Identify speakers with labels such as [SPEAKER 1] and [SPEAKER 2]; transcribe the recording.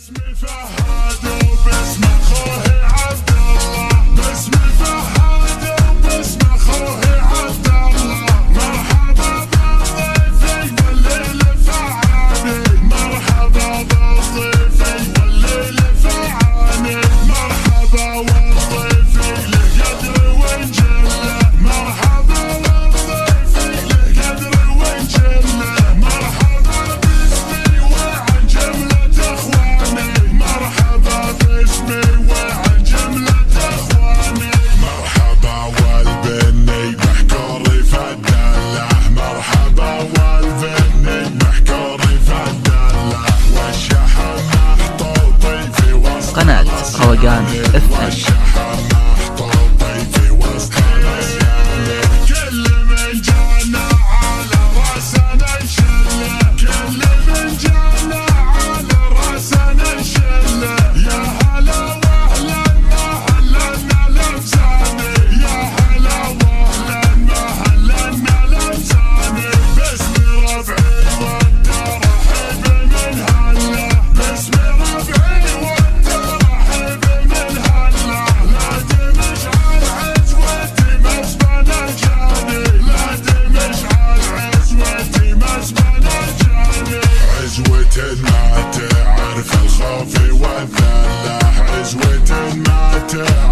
[SPEAKER 1] باسمي فهد وباسم اخوه عبد الله، باسمي فهد وباسم اخوه عبد الله، مرحبا بالضيف والليل فعاني، مرحبا بالضيف والليل فعاني، مرحبا والضيف له قدر وانجله، مرحبا والضيف له قدر وانجله، مرحبا باسمي وعن جملة اخواني، مرحبا باسمي وعن جملة اخواني، مرحبا والبني محكوري فدله، مرحبا والبني محكوري فدله، والشحن محطوطي في وسط
[SPEAKER 2] قناة روقان FM.
[SPEAKER 1] والشحن محطوطي في وسط الاسيان، كل من جانا على راسنا نشله، كل من جانا على راسنا نشله، يا هلا واهلا مهلنا لمساني، يا هلا واهلا مهلنا لمساني، باسم ربعي والترحيب من هلا، باسم ربعي والترحيب من هلا، لا تمشعل عزوتي مسبن الجاني، لا تمشعل عزوتي مسبن الجاني، عزوة ما تعرف الخوف والذلة، عزوة ما تعرف